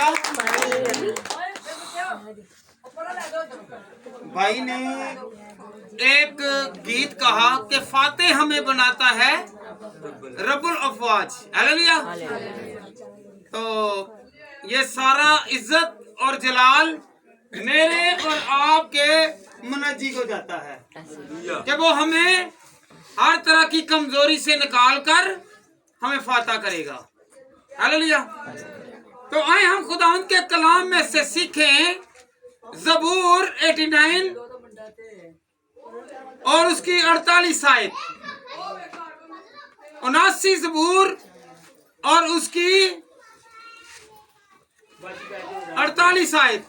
Hallelujah. भाई ने एक गीत कहा कि फातेह हमें बनाता है रब्बुल अफवाज। हालेलुया। तो ये सारा इज्जत और जलाल मेरे और आपके मुनज्जी को जाता है कि वो हमें हर तरह की कमजोरी से निकाल कर हमें फाता करेगा। हालेलुया। तो आए हम खुदावंद के कलाम में से सीखें ज़बूर 89 और उसकी 48 आयत, 79 ज़बूर और उसकी 48 आयत।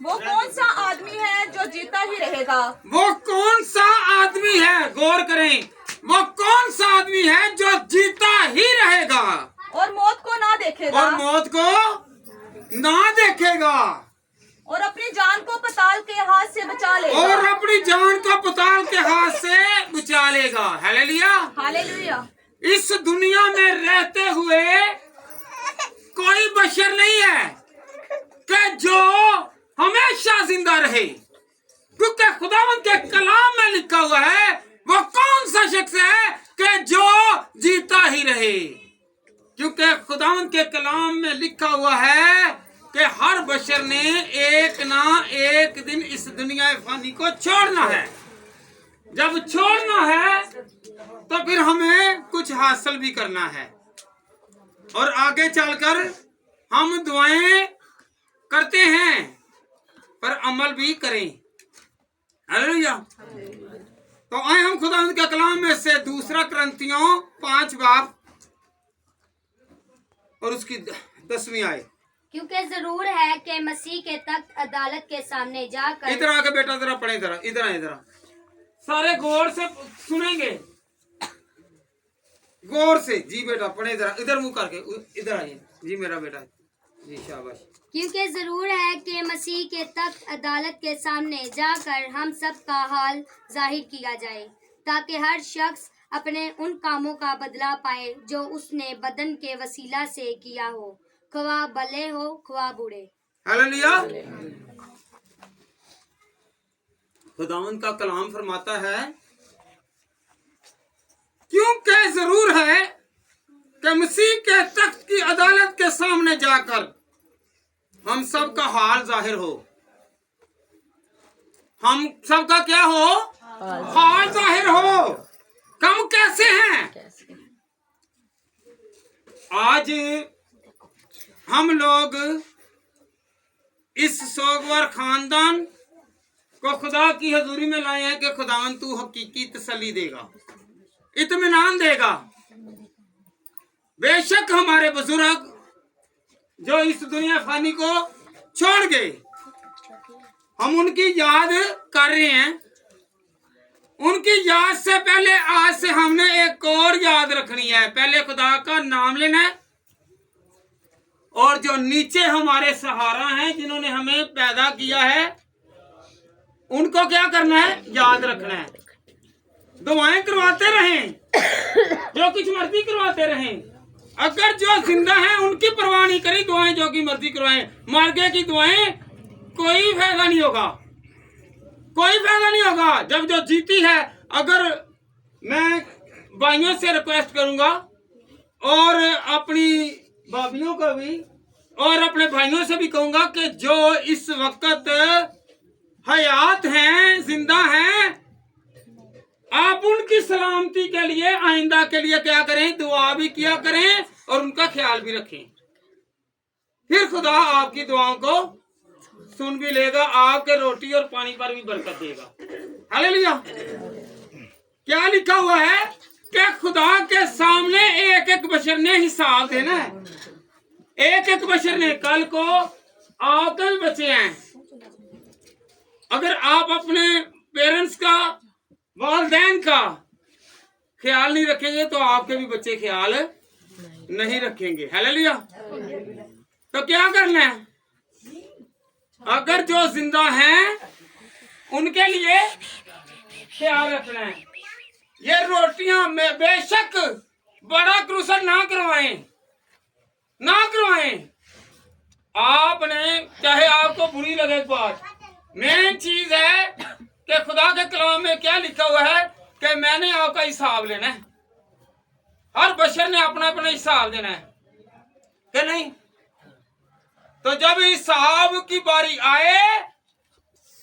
वो कौन सा आदमी है जो जीता ही रहेगा? वो कौन सा आदमी है, गौर करें, वो कौन सा आदमी है जो जीता ही रहेगा और मौत को ना देखेगा, और मौत को ना देखेगा, और अपनी जान को पताल के हाथ से बचा लेगा, और अपनी जान को पताल के हाथ से बचा लेगा। हालेलुया। हालेलुया। इस दुनिया में रहते हुए कोई बशर नहीं है कि जो हमेशा जिंदा रहे, क्योंकि खुदावंद के कलाम में लिखा हुआ है वो कौन सा शख्स है कि जो जीता ही रहे। क्योंकि खुदावंद के कलाम में लिखा हुआ है कि हर बशर ने एक ना एक दिन इस दुनिया फानी को छोड़ना है। जब छोड़ना है तो फिर हमें कुछ हासिल भी करना है और आगे चलकर हम दुआएं करते हैं पर अमल भी करें। हालेलुया। तो आए हम खुदावंद के कलाम में से दूसरा क्रंथियों 5 बाब और उसकी 10वीं आयत। क्योंकि जरूर है कि मसीह के तख्त अदालत के सामने जाकर। इधर आके बेटा जरा पढ़े, इधर इधर सारे गौर से सुनेंगे, गौर से। जी बेटा पढ़े जरा, इधर मुंह करके इधर आइए जी मेरा बेटा जी, शाबाश। क्योंकि जरूर है कि मसीह के तख्त अदालत के सामने जाकर हम सब का हाल जाहिर किया जाए, ताकि हर शख्स अपने उन कामों का बदला पाए जो उसने बदन के वसीला से किया हो, ख्वाह भले हो ख्वाह बुरे। हालेलुया। खुदावंद का कलाम फरमाता है क्योंकि जरूर है कि मसीह के तख्त की अदालत के सामने जाकर हम सब का हाल जाहिर हो। हम सब का क्या हो? हाल जाहिर हो। कम कैसे हैं? आज हम लोग इस सोगवार खानदान को खुदा की हजूरी में लाए हैं कि खुदावन तू हकीकी तसल्ली देगा, इत्मीनान देगा। बेशक हमारे बुजुर्ग जो इस दुनिया फानी को छोड़ गए, हम उनकी याद कर रहे हैं। उनकी याद से पहले आज से हमने एक और याद रखनी है। पहले खुदा का नाम लेना है और जो नीचे हमारे सहारा हैं जिन्होंने हमें पैदा किया है उनको क्या करना है? याद रखना है। दुआएं करवाते रहें, जो कुछ मर्जी करवाते रहें। अगर जो जिंदा हैं उनकी परवाह नहीं करी, दुआएं जो की मर्जी करवाएं। मर गए की दुआएं कोई फायदा नहीं होगा, कोई फायदा नहीं होगा। जब जो जीती है, अगर मैं भाइयों से रिक्वेस्ट करूंगा और अपनी भाभियों को भी और अपने भाइयों से भी कहूंगा कि जो इस वक्त हयात हैं, जिंदा हैं, आप उनकी सलामती के लिए आइंदा के लिए क्या करें? दुआ भी किया करें और उनका ख्याल भी रखें। फिर खुदा आपकी दुआओं को सुन भी लेगा, आपके रोटी और पानी पर भी बरकत देगा। हालेलुया। क्या लिखा हुआ है कि खुदा के सामने एक एक बशर ने हिसाब देना है। एक एक बशर ने। कल को आपके भी बच्चे हैं, अगर आप अपने पेरेंट्स का, वालिदैन का ख्याल नहीं रखेंगे तो आपके भी बच्चे ख्याल नहीं रखेंगे। हालेलुया। तो क्या करना है? अगर जो जिंदा हैं उनके लिए ख्याल रखना है। ये रोटियां में बेशक बड़ा क्रूसल ना करवाएं, ना करवाएं। आपने, चाहे आपको बुरी लगे बात, मेन चीज है कि खुदा के कलाम में क्या लिखा हुआ है कि मैंने आपका हिसाब लेना है। हर बशर ने अपना अपना हिसाब देना है कि नहीं। तो जब हिसाब की बारी आए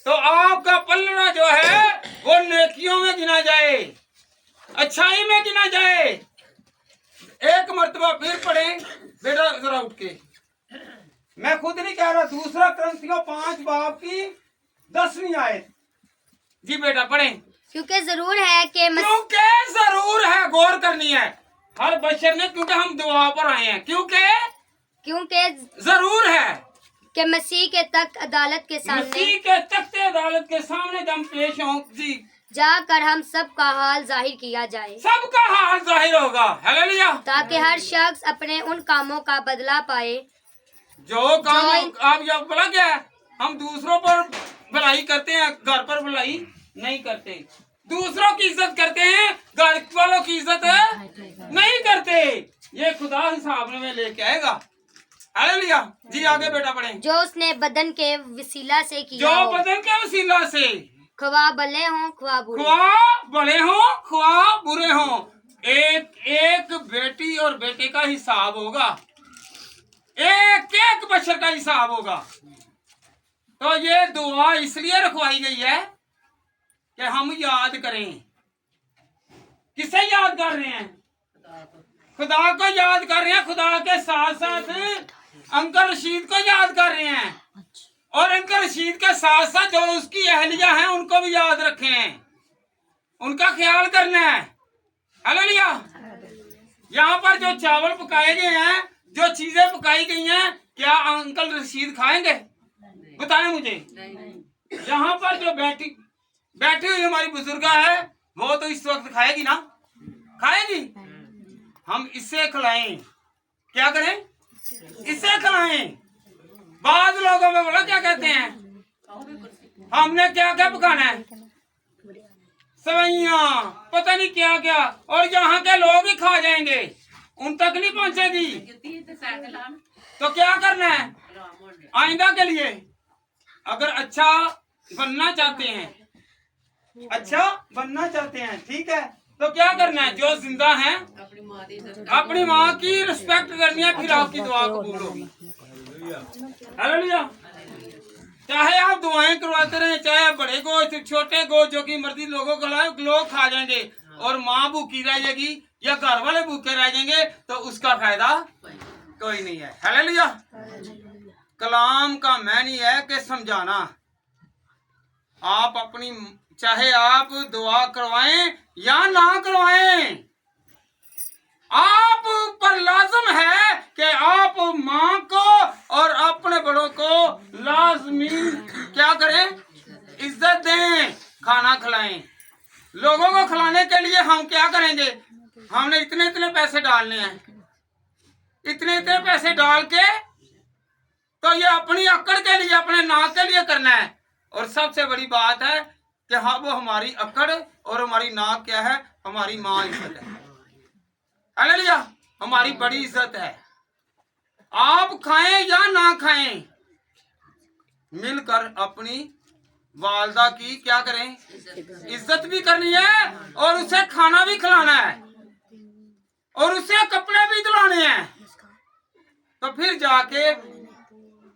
तो आपका पलड़ा जो है वो नेकियों में गिना जाए, अच्छाई में गिना जाए। एक मर्तबा फिर पढ़े बेटा जरा उठ के, मैं खुद नहीं कह रहा, दूसरा क्रंथियों 5 बाब की 10वीं आयत। जी बेटा पढ़े। क्योंकि जरूर है कि क्योंकि जरूर है, गौर करनी है हर बशर ने, क्योंकि हम दुआ पर आए हैं। क्योंकि जरूर है कि मसीह के तख्त अदालत के सामने, मसीह के तख्त अदालत के सामने जब हम पेश हों जी, जाकर हम सब का हाल जाहिर किया जाए, सबका हाल जाहिर होगा। हालेलुया। ताकि हर शख्स अपने उन कामों का बदला पाए जो काम आप जब बोला क्या है, हम दूसरों पर भलाई करते हैं, घर पर भलाई नहीं करते। दूसरों की इज्जत करते हैं, घर वालों की इज्जत नहीं करते। ये खुदा हिसाब में लेके आएगा। हालेलुया। जी आगे बेटा पढ़े। जो उसने बदन के वसीला से किया जो हो, बदन के वसीला से, ख्वाह भले हों ख्वाह बुरे, ख्वाह भले हों ख्वाह बुरे हों, एक बेटी और बेटे का हिसाब होगा, एक बशर का हिसाब होगा। तो ये दुआ इसलिए रखवाई गई है कि हम याद करें। किसे याद कर रहे हैं? खुदा को याद कर रहे हैं। खुदा के साथ साथ अंकल रशीद को याद कर रहे हैं, और अंकल रशीद के साथ साथ जो उसकी अहलिया हैं उनको भी याद रखें, उनका ख्याल करना है। हालेलुया। यहाँ पर जो चावल पकाए गए हैं, जो चीजें पकाई गई हैं, क्या अंकल रशीद खाएंगे? बताएं मुझे। यहाँ पर जो बैठी हुई हमारी बुजुर्गा है, वो तो इस वक्त खाएगी ना? खाएगी। हम इससे खिलाएं, क्या करें? इससे खिलाएं। बाद लोगों में बोला क्या कहते हैं, हमने क्या क्या पकाना है, सवैया पता नहीं क्या क्या, और यहाँ के लोग ही खा जाएंगे, उन तक नहीं पहुंचेगी। तो क्या करना है आइंदा के लिए? अगर अच्छा बनना चाहते हैं, अच्छा बनना चाहते हैं, ठीक है, तो क्या करना है? जो जिंदा हैं अपनी माँ की रिस्पेक्ट करनी है, फिर आपकी दुआ कबूल होगी। हालेलुया। चाहे आप दुआएं करवाते रहे, चाहे बड़े गोश्त छोटे गोश्त जो की मर्जी लोगों को लाए, लोग खा जाएंगे और माँ भूखी रह जाएगी या घर वाले भूखे रह जाएंगे, तो उसका फायदा कोई नहीं है। हालेलुया। कलाम का मैनी है कि समझाना। आप अपनी, चाहे आप दुआ करवाएं या ना करवाएं, आप पर लाजम है कि आप माँ को और अपने बड़ों को लाजमी क्या करें? इज्जत दें, खाना खिलाएं। लोगों को खिलाने के लिए हम क्या करेंगे? हमने इतने इतने पैसे डालने हैं, इतने इतने पैसे डाल के, तो ये अपनी अक्कड़ के लिए, अपने नाक के लिए करना है। और सबसे बड़ी बात है कि हाँ, वो हमारी अक्कड़ और हमारी नाक क्या है? हमारी माँ इज्जत है। हालेलुया। हमारी बड़ी इज्जत है। आप खाएं या ना खाएं, मिलकर अपनी वालदा की क्या करें? इज्जत भी करनी है, और उसे खाना भी खिलाना है, और उसे कपड़े भी दिलाने हैं। तो फिर जाके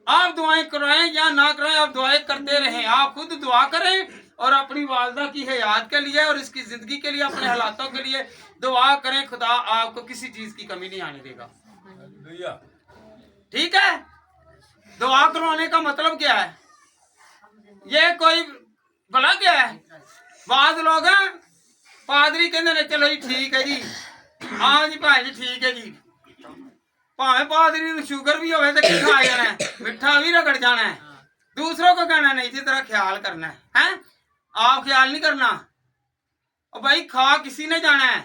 आप दुआएं कराएं या ना कराएं, आप दुआएं करते रहें। आप खुद दुआ करें और अपनी वालदा की हयात के लिए और इसकी जिंदगी के लिए, अपने हालातों के लिए दुआ करें। खुदा आपको किसी चीज की कमी नहीं आने देगा। ठीक है। दुआ करवाने का मतलब क्या है? ये कोई भला क्या है? बाद लोग हैं पादरी कहते चलो जी ठीक है जी, हाँ जी भाई जी ठीक है जी, भावे पादरी शुगर भी होवे तो की खा जाना है, मिठा भी रगड़ जाना है, दूसरों को कहना नहीं, इसी तरह ख्याल करना है। हैं? आप ख्याल नहीं करना, और भाई खा किसी ने जाना है।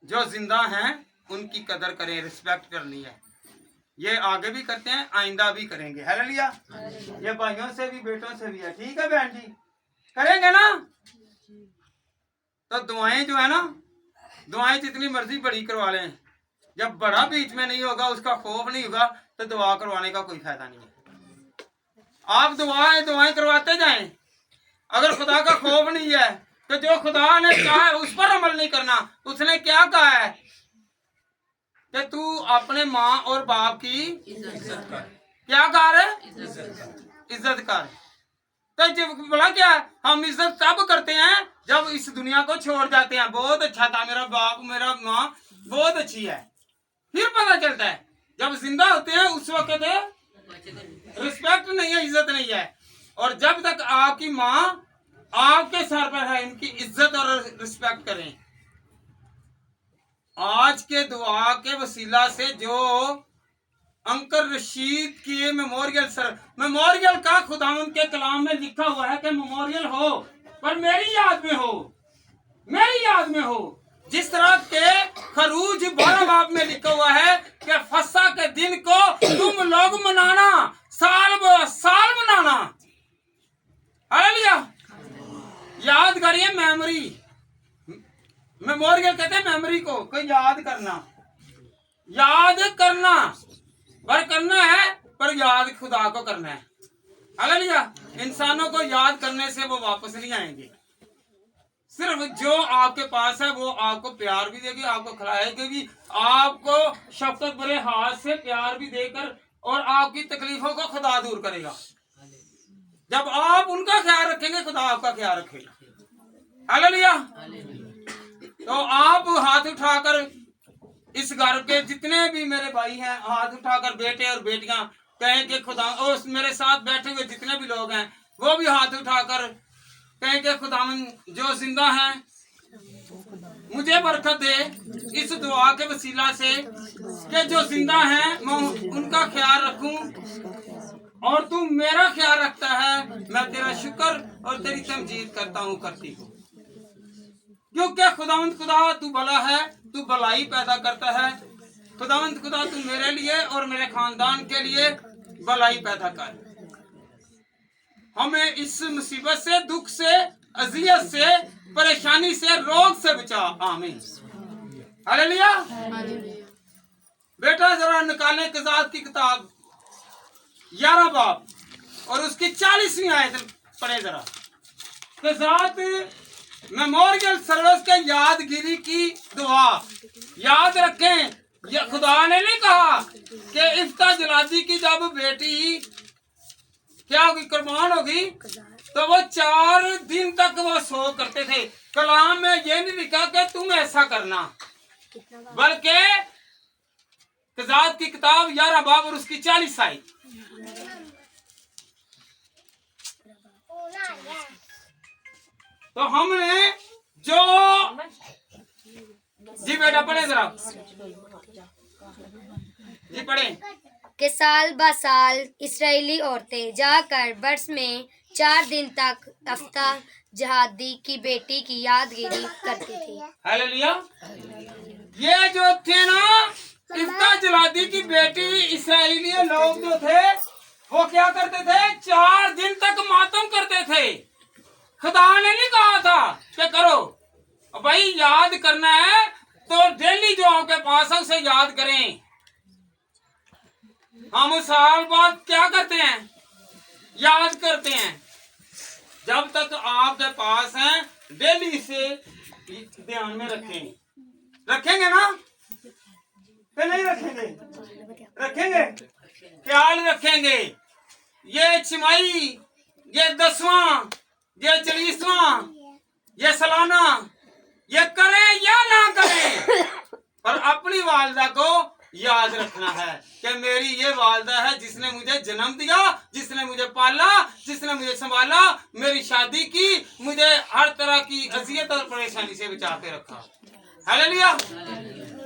जो जिंदा हैं उनकी कदर करें, रिस्पेक्ट करनी है। ये आगे भी करते हैं, आइंदा भी करेंगे। हालेलुया। ये भाइयों से भी बेटों से भी है। ठीक है बहन जी, करेंगे ना? तो दुआएं जो है ना, दुआएं जितनी मर्जी बड़ी करवा लें, जब बड़ा बीच में नहीं होगा, उसका खौफ नहीं होगा, तो दुआ करवाने का कोई फायदा नहीं है। आप दुआएं करवाते जाएं। अगर खुदा का खौफ नहीं है तो जो खुदा ने कहा है उस पर अमल नहीं करना। उसने क्या कहा है कि तू अपने माँ और बाप की इज्जत कर। क्या कर? इज्जत कर। तो जब बोला क्या, हम इज्जत तब करते हैं जब इस दुनिया को छोड़ जाते हैं। बहुत अच्छा था मेरा बाप, मेरा माँ बहुत अच्छी है, फिर पता चलता है जब जिंदा होते हैं उस वक्त रिस्पेक्ट नहीं है, इज्जत नहीं है। और जब तक आपकी माँ आपके सर पर है, इनकी इज्जत और रिस्पेक्ट करें। आज के दुआ के वसीला से जो अंकल रशीद की मेमोरियल का खुदावंद के कलाम में लिखा हुआ है कि मेमोरियल हो पर मेरी याद में हो, मेरी याद में हो। जिस तरह के खरूज 12 बाब में लिखा हुआ है कि फसा के दिन को तुम लोग मनाना, साल मनाना। हालेलुया। याद करिए, मेमोरी, मेमोरियल कहते हैं मेमोरी को याद करना, याद करना। पर करना है, पर याद खुदा को करना है। हालेलुया। इंसानों को याद करने से वो वापस नहीं आएंगे। सिर्फ जो आपके पास है वो आपको प्यार भी देगी, आपको खिलाएगी भी, आपको शफकत भरे हाथ से प्यार भी देकर, और आपकी तकलीफों को खुदा दूर करेगा। जब आप उनका ख्याल रखेंगे खुदा आपका ख्याल रखेगा। हालेलुया। तो आप हाथ उठाकर, इस घर के जितने भी मेरे भाई हैं, हाथ उठाकर बेटे और बेटियां कहें कि खुदा, और मेरे साथ बैठे हुए जितने भी लोग हैं वो भी हाथ उठाकर कहें कि खुदावंद जो जिंदा हैं मुझे बरकत दे इस दुआ के वसीला से कि जो जिंदा हैं मैं उनका ख्याल रखूं और तू मेरा ख्याल रखता है। मैं तेरा शुक्र और तेरी तमजीद करता हूँ, करती हूँ, क्योंकि खुदावंद खुदा तू भला है, तू भलाई पैदा करता है। खुदावंद खुदा तू मेरे लिए और मेरे खानदान के लिए भलाई पैदा कर। हमें इस मुसीबत से, दुख से, अजियत से, परेशानी से, रोग से बचा। आमीन। हालेलुया। बेटा जरा निकालें कज़ात की किताब 11 बाब और उसकी 40वीं आयत पढ़े जरा। कज़ात मेमोरियल सर्विस के यादगिरी की दुआ। याद रखें, ये खुदा ने नहीं कहा कि इफ्ता जलादी की जब बेटी क्या होगी, कुर्बान होगी, तो वो 4 दिन तक वो सो करते थे। कलाम में ये नहीं लिखा कि तुम ऐसा करना, बल्कि कज़ात की किताब 11 बाब और उसकी 40 आयत। तो हमने जो, जी बेटा पढ़े जरा, जी पढ़े। कि साल ब साल इसराइली औरतें जाकर वर्ष में 4 दिन तक अफ्ता जहादी की बेटी की यादगिरी करती थी। हालेलुया। ये जो थे ना, इफ्ता जलादी की बेटी, इसराइली लोग जो थे वो क्या करते थे, 4 दिन तक मातम करते थे। खुदा ने नहीं कहा था कि करो भाई, याद करना है तो डेली जो आपके पास है उसे याद करें। हम साल बाद क्या करते हैं, याद करते हैं। जब तक आपके पास है डेली से ध्यान में रखेंगे ना, कि नहीं रखेंगे? रखेंगे, ख्याल रखेंगे। ये छिमाही, ये 10वां, ये 40वां, ये सालाना, ये करें या ना करें, पर अपनी वालदा को याद रखना है कि मेरी ये वालदा है जिसने मुझे जन्म दिया, जिसने मुझे पाला, जिसने मुझे संभाला, मेरी शादी की, मुझे हर तरह की अजियत और परेशानी से बचा के रखा। हालेलुया।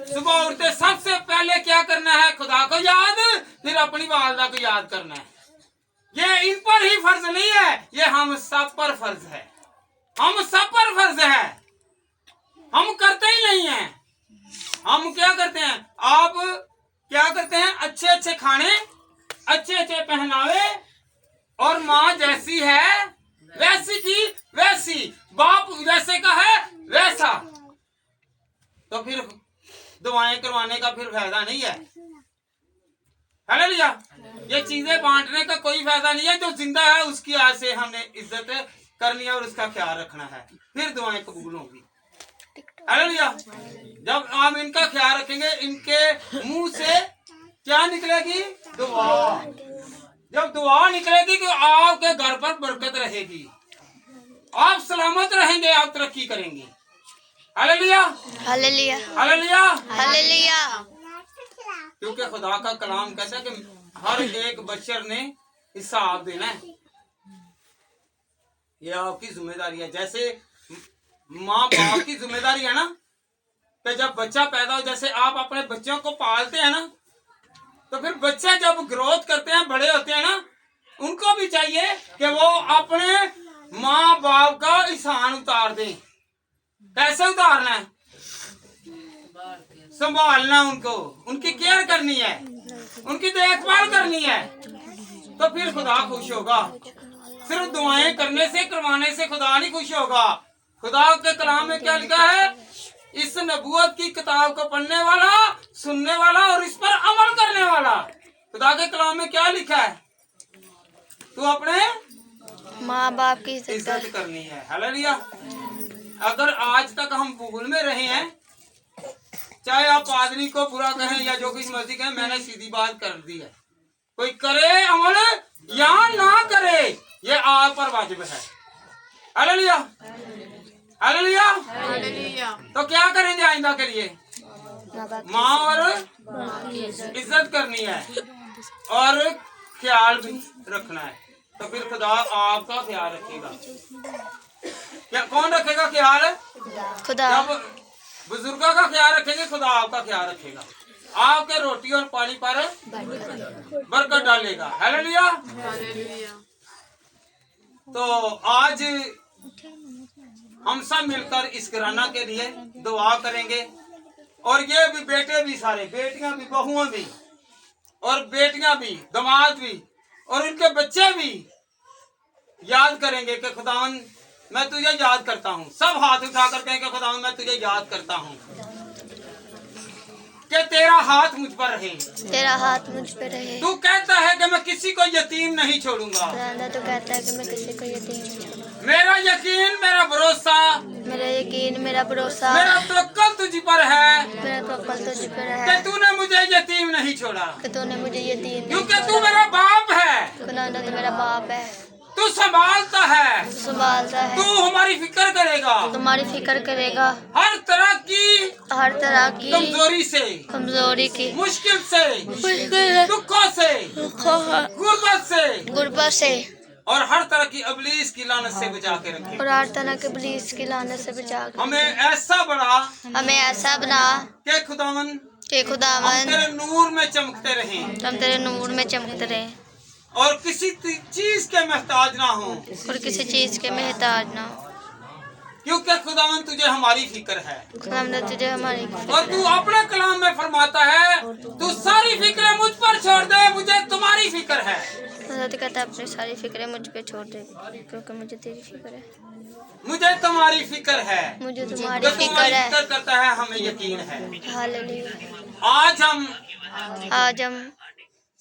सुबह उठते सबसे पहले क्या करना है, खुदा को याद, फिर अपनी वालदा को याद करना है। ये इन पर ही फर्ज नहीं है, ये हम सब पर फर्ज है। हम सब पर फर्ज है, हम करते ही नहीं हैं। हम क्या करते हैं, आप क्या करते हैं, अच्छे अच्छे खाने, अच्छे अच्छे पहनावे, और माँ जैसी है वैसी की वैसी, बाप जैसे का है वैसा, तो फिर दुआएं करवाने का फिर फायदा नहीं है। हालेलुया। ये चीजें बांटने का कोई फायदा नहीं है। जो जिंदा है उसकी आज से हमने इज्जत करनी है और उसका ख्याल रखना है, फिर दुआएं कबूल होंगी। हालेलुया। जब हम इनका ख्याल रखेंगे, इनके मुंह से क्या निकलेगी? दुआ। जब दुआ निकलेगी तो आपके घर पर बरकत रहेगी, आप सलामत रहेंगे, आप तरक्की करेंगे। Hallelujah, hallelujah, hallelujah, hallelujah. क्योंकि खुदा का कलाम कहता है कि हर एक बशर ने हिसाब देना है। ये आपकी जिम्मेदारी है। जैसे माँ बाप की जिम्मेदारी है ना कि जब बच्चा पैदा हो, जैसे आप अपने बच्चों को पालते हैं ना, तो फिर बच्चे जब ग्रोथ करते हैं, बड़े होते हैं ना, उनको भी चाहिए कि वो अपने माँ बाप का एहसान उतार दें। कैसे उतारना है? संभालना, उनको उनकी केयर करनी है, उनकी देखभाल करनी है, तो फिर खुदा खुश होगा। सिर्फ दुआएं करने से, करवाने से खुदा नहीं खुश होगा। खुदा के कलाम में क्या लिखा है? इस नबूवत की किताब को पढ़ने वाला, सुनने वाला और इस पर अमल करने वाला। खुदा के कलाम में क्या लिखा है? तू अपने माँ बाप की इज्जत करनी है। हालेलुया। अगर आज तक हम भूल में रहे हैं, चाहे आप पादरी को बुरा कहें या जो कुछ मर्जी कहें, मैंने सीधी बात कर दी है। कोई करे अमल या ना करे, ये आप पर वाजिब है। Hallelujah, hallelujah, hallelujah. तो क्या करेंगे आइंदा के लिए? माँ और इज्जत करनी है और ख्याल भी रखना है, तो फिर खुदा आपका ख्याल रखेगा। क्या कौन रखेगा ख्याल? खुदा। जब बुजुर्गों का ख्याल रखेंगे, खुदा आपका ख्याल रखेगा, आपके रोटी और पानी पर बरकत डालेगा। हालेलुया। तो आज हम सब मिलकर इस घराना के लिए दुआ करेंगे, और ये भी बेटे भी, सारे बेटियां भी, बहुआं भी, और बेटियां भी, दामाद भी, और उनके बच्चे भी याद करेंगे कि खुदावन मैं तुझे याद करता हूँ। सब हाथ उठाकर कहेंगे खुदावन मैं तुझे याद करता हूँ, कि तेरा हाथ मुझ पर रहे, तेरा हाथ मुझ पे रहे। तू कहता है कि मैं किसी को यतीम नहीं छोड़ूंगा। खुदा तो कहता है कि मैं किसी को यतीम नहीं छोड़ूंगा। मेरा यकीन, मेरा भरोसा, मेरा यकीन, मेरा भरोसा, मेरा तवक्कुल तुझ पर है, मेरा तवक्कुल तुझ पर कि है, तूने मुझे यतीम नहीं छोड़ा, कि तूने मुझे यतीम नहीं क्योंकि तू मेरा बाप है, खुदा तो मेरा बाप है, तू संभालता है, तू संभालता तू है, हमारी फिक्र करेगा, तुम्हारी फिक्र करेगा, हर तरह की हर तरह की कमजोरी से, कमजोरी की, मुश्किल से, मुश्किल, दुखों से, गुर्बत से, गुर्बत से, और हर तरह की अबलीस की लानत से बचा के रखे। और हर तरह के पुलिस की लानत से बचा कर हमें ऐसा बड़ा हमें ऐसा बना कि खुदावन कि हम खुदावन तेरे नूर में चमकते रहें, हम तेरे नूर में चमकते रहे, और किसी चीज के मोहताज ना हो, और किसी चीज के मोहताज ना हो, क्योंकि खुदावन तुझे हमारी फिक्र है। खुदावंद तुझे हमारी और तू अपने कलाम में फरमाता है, तू सारी फिक्रें मुझ पर छोड़ दे, मुझे तुम्हारी फिक्र है। खुदा तो कहता है अपनी सारी फिक्रें मुझ पे छोड़ दे, क्योंकि मुझे तेरी फिक्र है, मुझे तुम्हारी फिक्र है, मुझे जो तुम्हारी फिक्र तुम्हारी है। फिक्र करता है हमें यकीन है। हालेलुया। आज हम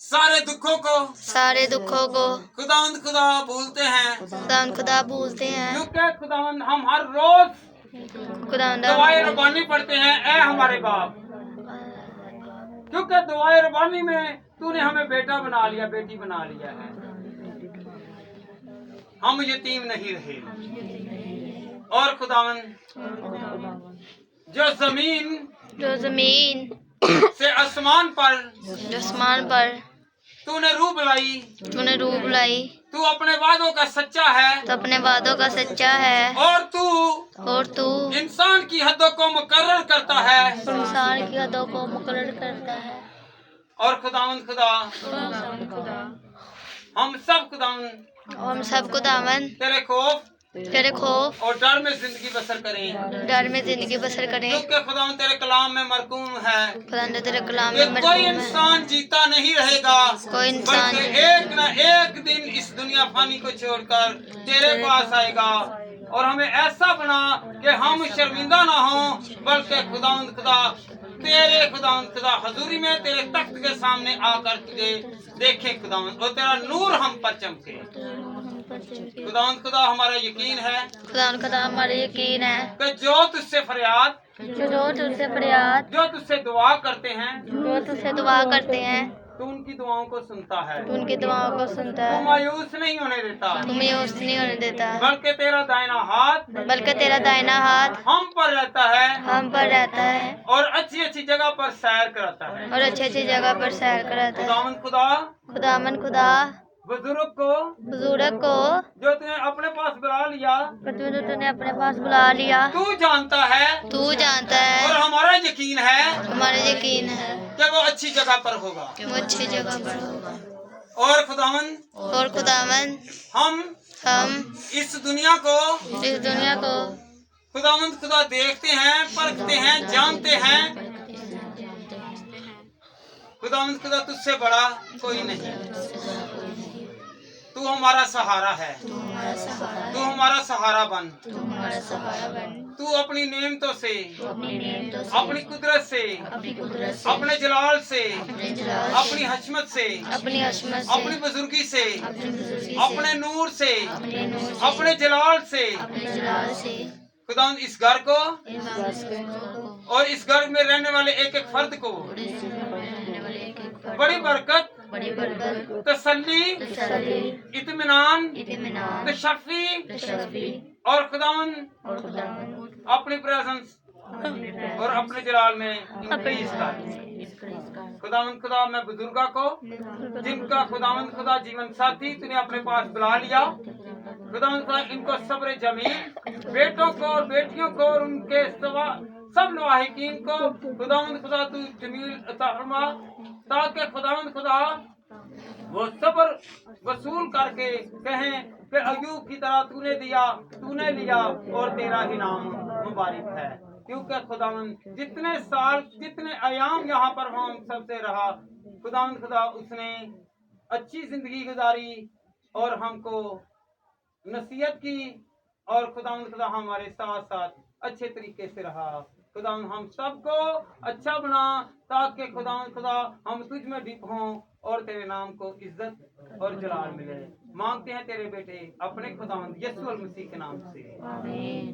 सारे दुखों को, सारे दुखों को खुदावंद खुदा भूलते हैं, खुदा भूलते हैं, क्योंकि खुदावंद हम हर रोज खुदावंद दुआए रबानी पढ़ते हैं, ऐ हमारे बाप, क्योंकि दुआए रबानी में तूने हमें बेटा बना लिया, बेटी बना लिया है, हम यतीम नहीं रहे। और खुदावंद जो जमीन से आसमान पर, जो आसमान पर तूने रूह बुलाई, तूने रूह बुलाई, तू अपने वादों का सच्चा है, तो अपने वादों का सच्चा है, और तू इंसान की हदों को मुकर्रर करता है, की हदों को मुकर्रर करता है। और खुदावंद खुदा हम सब खुदावंद और हम सब खुदावंद तेरे खौफ और डर में जिंदगी बसर करें, डर में जिंदगी बसर करें, क्योंकि खुदावंद तेरे कलाम में मरकूम है खुदावंद तेरे कलाम कि में कोई मरकूम है, इंसान जीता नहीं रहेगा, कोई इंसान बल्कि एक न एक दिन इस दुनिया फानी को छोड़कर तेरे पास आएगा। और हमें ऐसा बना कि हम शर्मिंदा ना हो, बल्कि खुदावंद खुदा तेरे खुदा हजूरी में तेरे तख्त के सामने आकर तुझे देखे खुदावंद, और तेरा नूर हम पर चमके। खुदा हमारा यकीन है खुदा हमारा यकीन है कि जो तुझसे फरियाद, जो तुझसे फरियाद, जो तुझसे दुआ करते हैं, जो तुझसे दुआ करते हैं, तू उनकी दुआओं को सुनता है, तू उनकी दुआओं को सुनता तू है, मायूस नहीं होने देता, तू मायूस नहीं होने देता, बल्कि तेरा दाहिना हाथ बल्कि तेरा दाहिना हाथ हम पर रहता है हम पर रहता है और अच्छी अच्छी जगह पर सैर कराता है। और अच्छी अच्छी जगह पर सैर कराता है। खुदावंद खुदा खुदामन खुदा बुजुर्ग को बुजुर्ग को जो तूने अपने पास बुला लिया, जो तूने अपने पास बुला लिया, तू जानता है तू जानता और है, हमारा यकीन है हमारा यकीन है कि वो अच्छी जगह पर होगा। वो अच्छी जगह पर होगा। और खुदावंद और खुदावन हम हम इस दुनिया को इस दुनिया को खुदावंद खुदा देखते हैं, परखते हैं, जानते हैं। खुदावंद खुदा तुझसे बड़ा कोई नहीं। तू हमारा सहारा है, तू हमारा सहारा बन। तू अपनी नेमतों से, अपनी कुदरत से, अपने जलाल से, अपनी हशमत से, अपनी बुजुर्गी से, अपने नूर से, अपने जलाल से खुदावंद इस घर को और इस घर में रहने वाले एक एक फर्द को बड़ी बरकत, तसल्ली, इत्मीनान, तशफ़ी और खुदावंद अपनी प्रेजेंस और अपने जलाल में इंक्रीज कर। खुदावंद खुदा मैं बुजुर्गा को, जिनका खुदावंद खुदा जीवन साथी तूने अपने पास बुला लिया, खुदावंद खुदा इनको सब्र जमील, बेटों को और बेटियों को और उनके सब लवाहिकीन को खुदावंद खुदा तू जमील अता फरमा, ताकि खुदावंद खुदा वो सब्र वसूल करके कहें कि अयूब की तरह तूने दिया, तूने लिया और तेरा ही नाम मुबारक है। क्योंकि खुदावंद जितने साल, जितने अयाम यहाँ पर हम सबसे रहा, खुदावंद खुदा उसने अच्छी जिंदगी गुजारी और हमको नसीहत की, और खुदावंद खुदा हमारे साथ साथ अच्छे तरीके से रहा। खुदावंद हम सबको अच्छा बना, ताकि खुदावंद खुदा हम तुझ में डीप हों और तेरे नाम को इज्जत और जलाल मिले। मांगते हैं तेरे बेटे अपने खुदावंद यीशु मसीह के नाम से।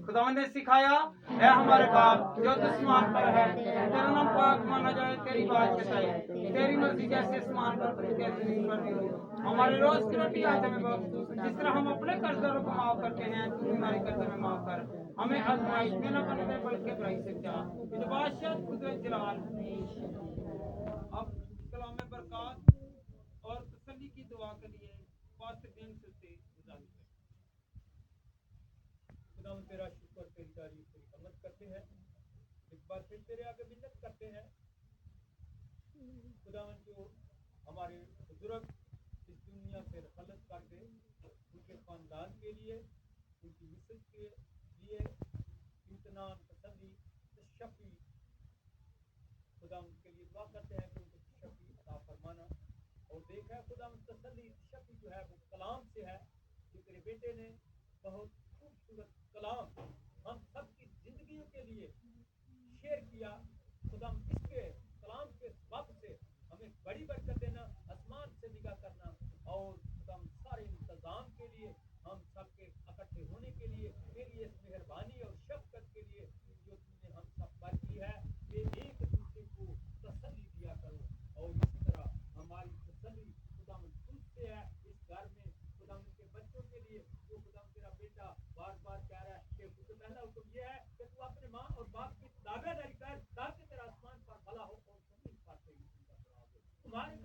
खुदावंद ने सिखाया, ऐ हमारे बाप जो तू आसमान पर है, तेरा नाम पाक माना जाए, तेरी बात कहे, तेरी मर्जी जैसे आसमान पर कैसे ज़मीन पर भी हो। हमारे रोज की रोटी आज हमें बख्श, जिस तरह हम अपने कर्जदारों को माफ करते हैं, तू हमारे कर्ज में माफ कर। हमें आजमाइश में न करने दे, बल्कि बुराई से बचा। ये बादशाह कुदरत जलाल अब कलाम में बरकत और तसल्ली की दुआ के लिए पास्टर जेम्स से गुजारिश है। खुदावंद तेरा शुक्र, तेरी तारीफ, तेरी हमद करते हैं। एक बार फिर तेरे आगे मिन्नत करते हैं खुदावंद, जो हमारे बुजुर्ग इस दुनिया से रखलत कर दे, उनके खानदान के लिए, उनकी मिसल के लिए इम्तनान, तसल्ली, शफी खुदावंद के लिए दुआ करते हैं कि उनको शफी अता फरमाना। और देखा खुदावंद तसल्ली शफी जो है वो कलाम से है, जो तेरे बेटे ने बहुत खूबसूरत कलाम हम सब की जिंदगियों के लिए शेयर किया। खुदाम इसके कलाम के सबब से हमें बड़ी बरकत देना, आसमान से निगाह करना, और खुदाम सारे इंतजाम के लिए, हम सबके इकट्ठे होने के लिए, तेरी इस मेहरबानी और शफकत के लिए जो तुमने हम सब पर की है, ये एक दूसरे को तसल्ली दिया करो। और इसी तरह हमारी तसल्ली खुदाम तुझसे है इस घर में, खुदाम के बच्चों के लिए, जो खुदाम तेरा बेटा बार बार कह रहा है कि पहला हुक्म यह है कि तू अपने माँ और बाप की ताबेदारी कर, ताकि तेरा आसमान पर भला हो और जमीन पर तेरी जिंदा हो। तुम्हारे